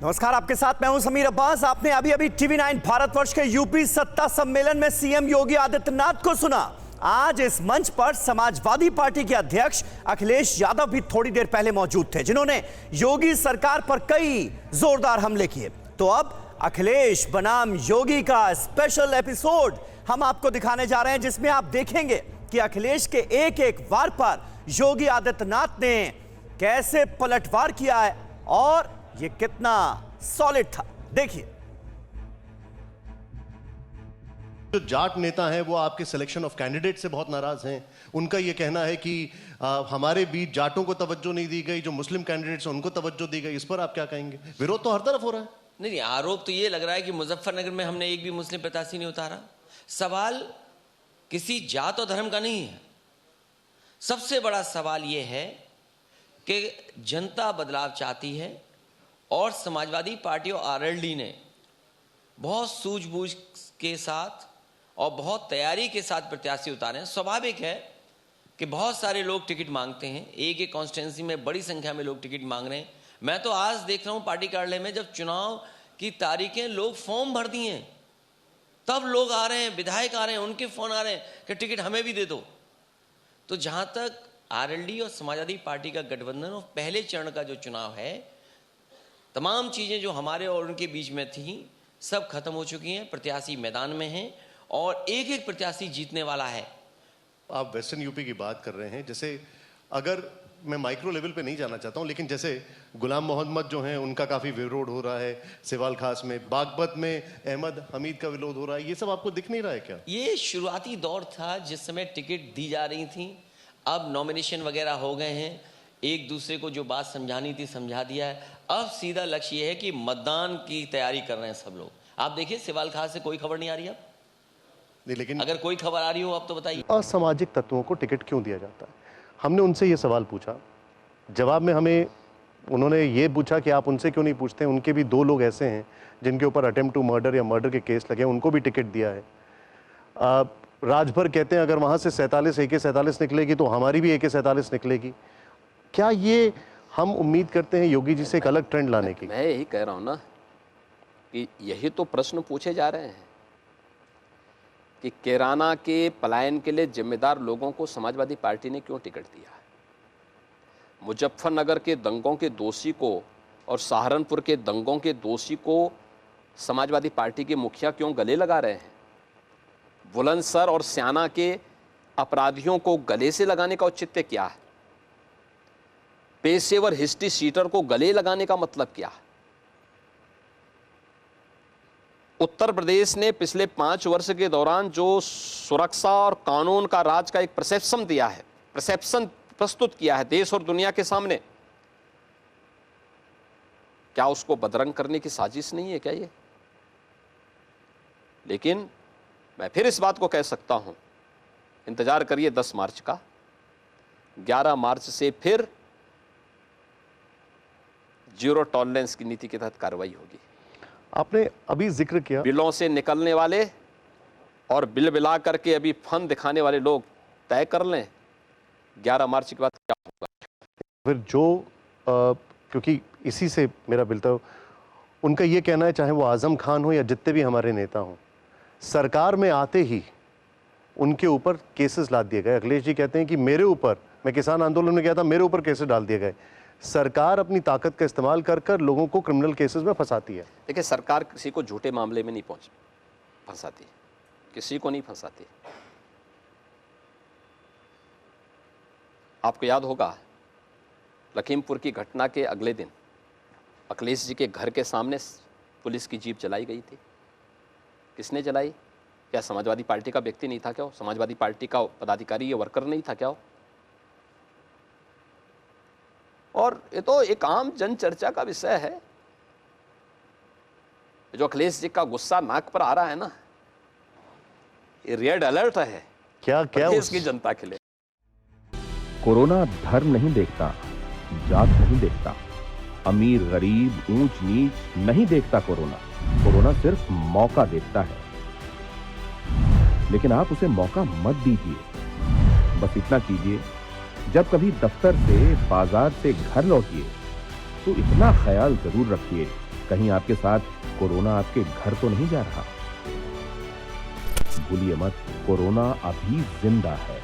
नमस्कार, आपके साथ मैं हूं समीर अब्बास। आपने अभी अभी TV9 भारतवर्ष के यूपी सत्ता सम्मेलन में सीएम योगी आदित्यनाथ को सुना। आज इस मंच पर समाजवादी पार्टी के अध्यक्ष अखिलेश यादव भी थोड़ी देर पहले मौजूद थे, जिन्होंने योगी सरकार पर कई जोरदार हमले किए। तो अब अखिलेश बनाम योगी का स्पेशल एपिसोड हम आपको दिखाने जा रहे हैं, जिसमें आप देखेंगे कि अखिलेश के एक एक वार पर योगी आदित्यनाथ ने कैसे पलटवार किया है और ये कितना सॉलिड था। देखिए, जो जाट नेता हैं वो आपके सिलेक्शन ऑफ कैंडिडेट से बहुत नाराज हैं। उनका ये कहना है कि हमारे बीच जाटों को तवज्जो नहीं दी गई, जो मुस्लिम कैंडिडेट्स हैं उनको तवज्जो दी गई। इस पर आप क्या कहेंगे? विरोध तो हर तरफ हो रहा है। नहीं, आरोप तो ये लग रहा है कि मुजफ्फरनगर में हमने एक भी मुस्लिम प्रत्याशी नहीं उतारा। सवाल किसी जात और धर्म का नहीं है। सबसे बड़ा सवाल ये है कि जनता बदलाव चाहती है और समाजवादी पार्टी और आरएलडी ने बहुत सूझबूझ के साथ और बहुत तैयारी के साथ प्रत्याशी उतारे हैं। स्वाभाविक है कि बहुत सारे लोग टिकट मांगते हैं, एक एक कॉन्स्टिट्यूंसी में बड़ी संख्या में लोग टिकट मांग रहे हैं। मैं तो आज देख रहा हूं पार्टी कार्यालय में, जब चुनाव की तारीखें लोग फॉर्म भर दिए हैं, तब लोग आ रहे हैं, विधायक आ रहे हैं, उनके फोन आ रहे हैं कि टिकट हमें भी दे दो। तो जहां तक आरएलडी और समाजवादी पार्टी का गठबंधन और पहले चरण का जो चुनाव है, तमाम चीजें जो हमारे और उनके बीच में थी सब खत्म हो चुकी हैं। प्रत्याशी मैदान में हैं और एक एक प्रत्याशी जीतने वाला है। आप वेस्टर्न यूपी की बात कर रहे हैं, जैसे अगर मैं माइक्रो लेवल पे नहीं जाना चाहता हूं, लेकिन जैसे गुलाम मोहम्मद जो हैं उनका काफी विरोध हो रहा है सिवाल खास में, बागपत में अहमद हमीद का विरोध हो रहा है, ये सब आपको दिख नहीं रहा है क्या? ये शुरुआती दौर था जिस समय टिकट दी जा रही थी। अब नॉमिनेशन वगैरह हो गए हैं, एक दूसरे को जो बात समझानी थी समझा दिया है। अब सीधा लक्ष्य ये है कि मतदान की तैयारी कर रहे हैं सब लोग। आप देखिए, सिवाल खास से कोई खबर नहीं आ रही अब नहीं, लेकिन अगर कोई खबर आ रही हो आप तो बताइए। असामाजिक तत्वों को टिकट क्यों दिया जाता है? हमने उनसे ये सवाल पूछा, जवाब में हमें उन्होंने ये पूछा कि आप उनसे क्यों नहीं पूछते। उनके भी दो लोग ऐसे हैं जिनके ऊपर अटेम्प्ट टू मर्डर या मर्डर के केस लगे, उनको भी टिकट दिया है। राजभर कहते हैं अगर वहां से 47 AK-47 निकलेगी तो हमारी भी AK-47 निकलेगी। क्या ये हम उम्मीद करते हैं योगी जी से एक अलग ट्रेंड लाने की? मैं यही कह रहा हूं ना कि यही तो प्रश्न पूछे जा रहे हैं कि कैराना के पलायन के लिए जिम्मेदार लोगों को समाजवादी पार्टी ने क्यों टिकट दिया है। मुजफ्फरनगर के दंगों के दोषी को और सहारनपुर के दंगों के दोषी को समाजवादी पार्टी के मुखिया क्यों गले लगा रहे हैं। बुलंदशहर और स्याना के अपराधियों को गले से लगाने का औचित्य क्या है। पेशेवर हिस्ट्री सीटर को गले लगाने का मतलब क्या है। उत्तर प्रदेश ने पिछले 5 वर्ष के दौरान जो सुरक्षा और कानून का राज का एक परसेप्शन दिया है, परसेप्शन प्रस्तुत किया है देश और दुनिया के सामने, क्या उसको बदरंग करने की साजिश नहीं है क्या ये? लेकिन मैं फिर इस बात को कह सकता हूं, इंतजार करिए 10 मार्च का। 11 मार्च से फिर जीरो टॉलरेंस की नीति के तहत कार्रवाई होगी। आपने अभी जिक्र किया, बिलों से निकलने वाले और बिल बिला करके अभी फन दिखाने वाले लोग तय कर लें 11 मार्च के बाद क्या होगा। फिर जो क्योंकि इसी से मेरा बिल था, उनका ये कहना है चाहे वो आजम खान हो या जितने भी हमारे नेता हों, सरकार में आते ही उनके ऊपर केसेस लाद दिए गए। अखिलेश जी कहते हैं कि मेरे ऊपर, मैं किसान आंदोलन में गया था, मेरे ऊपर केसेस डाल दिए गए। सरकार अपनी ताकत का इस्तेमाल कर कर लोगों को क्रिमिनल केसेस में फंसाती है। देखिए, सरकार किसी को झूठे मामले में नहीं फंसाती, किसी को नहीं फंसाती। आपको याद होगा लखीमपुर की घटना के अगले दिन अखिलेश जी के घर के सामने पुलिस की जीप जलाई गई थी। किसने जलाई? क्या समाजवादी पार्टी का व्यक्ति नहीं था क्या? समाजवादी पार्टी का पदाधिकारी या वर्कर नहीं था क्या? और ये तो एक आम जन चर्चा का विषय है। जो अखिलेश जी का गुस्सा नाक पर आ रहा है ना, ये रेड अलर्ट है क्या देश की जनता के लिए। कोरोना धर्म नहीं देखता, जात नहीं देखता, अमीर गरीब ऊंच नीच नहीं देखता। कोरोना सिर्फ मौका देखता है, लेकिन आप उसे मौका मत दीजिए। बस इतना कीजिए, जब कभी दफ्तर से बाजार से घर लौटिए तो इतना ख्याल जरूर रखिए कहीं आपके साथ कोरोना आपके घर तो नहीं जा रहा? भूलिए मत, कोरोना अभी जिंदा है।